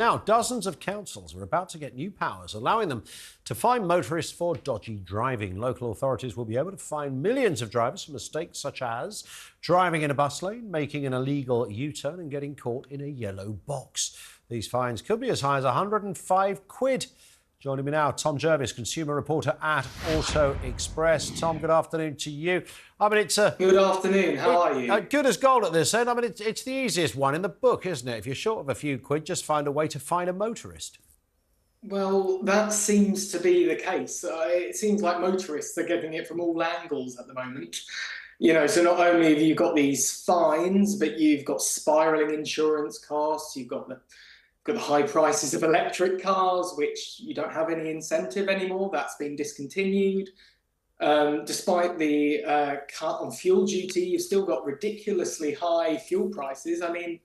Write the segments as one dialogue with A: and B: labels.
A: Now, dozens of councils are about to get new powers, allowing them to fine motorists for dodgy driving. Local authorities will be able to fine millions of drivers for mistakes such as driving in a bus lane, making an illegal U-turn and getting caught in a yellow box. These fines could be as high as £105. Joining me now, Tom Jervis, consumer reporter at Auto Express. Tom, good afternoon to you. I mean, it's a...
B: Good afternoon, how are you?
A: Good as gold at this end. I mean, it's the easiest one in the book, isn't it? If you're short of a few quid, just find a way to fine a motorist.
B: Well, that seems to be the case. It seems like motorists are getting it from all angles at the moment. You know, so not only have you got these fines, but you've got spiralling insurance costs, you've got the high prices of electric cars, which you don't have any incentive anymore. That's been discontinued. Despite the cut on fuel duty, you've still got ridiculously high fuel prices. I mean,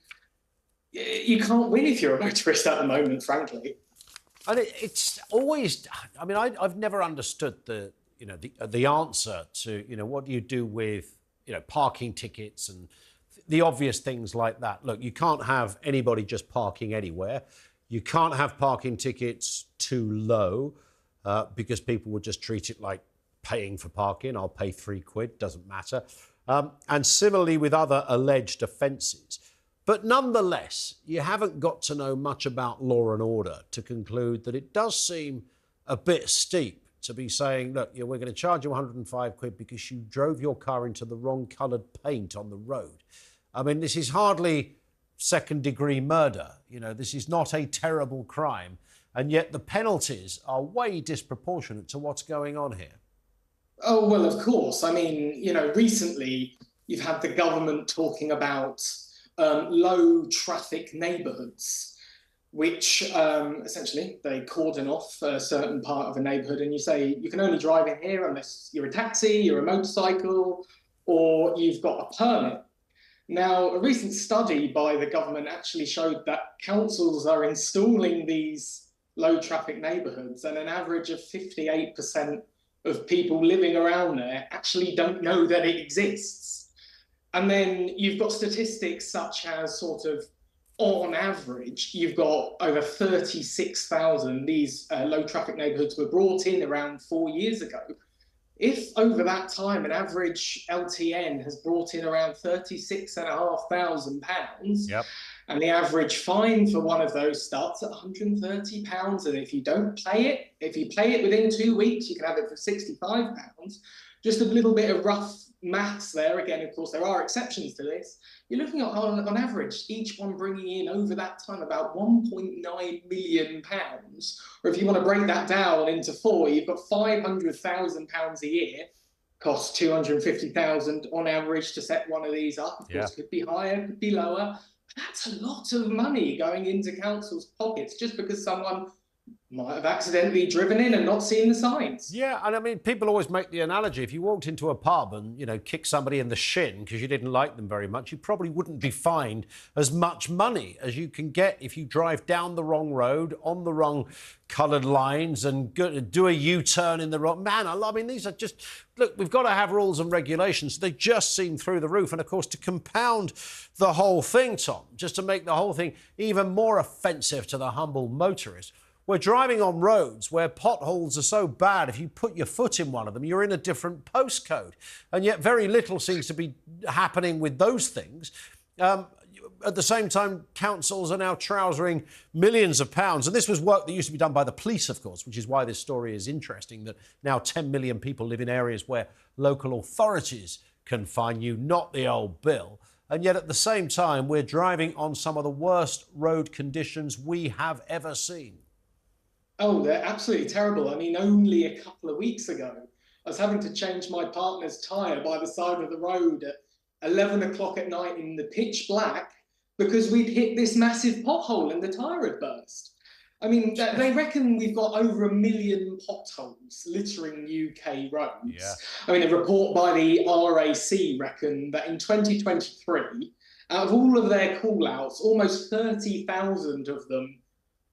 B: you can't win if you're a motorist at the moment, frankly.
A: And it's always, I mean, I've never understood the answer to, what do you do with, parking tickets and the obvious things like that. Look, you can't have anybody just parking anywhere. You can't have parking tickets too low because people would just treat it like paying for parking. I'll pay £3, doesn't matter. And similarly with other alleged offences. But nonetheless, you haven't got to know much about law and order to conclude that it does seem a bit steep to be saying, look, we're going to charge you £105 because you drove your car into the wrong coloured paint on the road. I mean, this is hardly second-degree murder. This is not a terrible crime. And yet the penalties are way disproportionate to what's going on here.
B: Oh, well, of course. I mean, recently you've had the government talking about low-traffic neighbourhoods, which essentially they cordon off a certain part of a neighbourhood and you say you can only drive in here unless you're a taxi, you're a motorcycle, or you've got a permit. Now, a recent study by the government actually showed that councils are installing these low-traffic neighbourhoods and an average of 58% of people living around there actually don't know that it exists. And then you've got statistics such as sort of, on average, you've got over 36,000. These low-traffic neighbourhoods were brought in around 4 years ago. If over that time an average LTN has brought in around £36,500,
A: yep,
B: and the average fine for one of those starts at £130, and if you don't pay it, if you pay it within 2 weeks, you can have it for £65. Just a little bit of rough maths there. Again, of course, there are exceptions to this. You're looking at, on average, each one bringing in over that time about £1.9 million. Or if you want to break that down into four, you've got £500,000 a year, costs £250,000 on average to set one of these up. Of course, could be higher, could be lower. But that's a lot of money going into councils' pockets just because someone might have accidentally driven in and not seen the signs.
A: Yeah, and I mean, people always make the analogy. If you walked into a pub and, kicked somebody in the shin because you didn't like them very much, you probably wouldn't be fined as much money as you can get if you drive down the wrong road, on the wrong coloured lines and do a U-turn in the wrong... Man, I mean, these are just... Look, we've got to have rules and regulations. They just seem through the roof. And, of course, to compound the whole thing, Tom, just to make the whole thing even more offensive to the humble motorist, we're driving on roads where potholes are so bad, if you put your foot in one of them, you're in a different postcode. And yet very little seems to be happening with those things. At the same time, councils are now trousering millions of pounds. And this was work that used to be done by the police, of course, which is why this story is interesting, that now 10 million people live in areas where local authorities can fine you, not the old bill. And yet at the same time, we're driving on some of the worst road conditions we have ever seen.
B: Oh, they're absolutely terrible. I mean, only a couple of weeks ago, I was having to change my partner's tyre by the side of the road at 11 o'clock at night in the pitch black because we'd hit this massive pothole and the tyre had burst. I mean, they reckon we've got over 1 million potholes littering UK roads.
A: Yeah.
B: I mean, a report by the RAC reckon that in 2023, out of all of their call-outs, almost 30,000 of them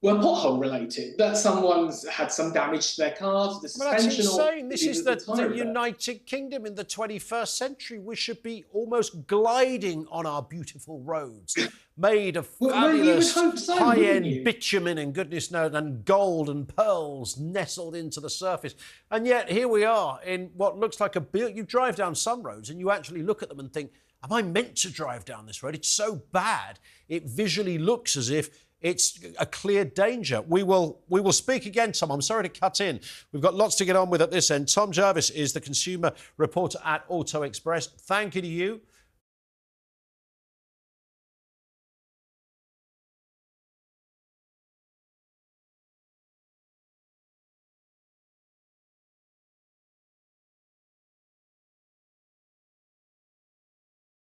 B: were pothole related, that someone's had some damage to their car, to the
A: Well, that's
B: suspension, or
A: insane. This is the
B: tyre.
A: United Kingdom in the 21st century. We should be almost gliding on our beautiful roads, made of fabulous
B: so,
A: high-end bitumen and goodness knows, and gold and pearls nestled into the surface. And yet here we are in what looks like you drive down some roads and you actually look at them and think, am I meant to drive down this road? It's so bad. It visually looks as if it's a clear danger. We will speak again, Tom. I'm sorry to cut in. We've got lots to get on with at this end. Tom Jervis is the consumer reporter at Auto Express. Thank you to you.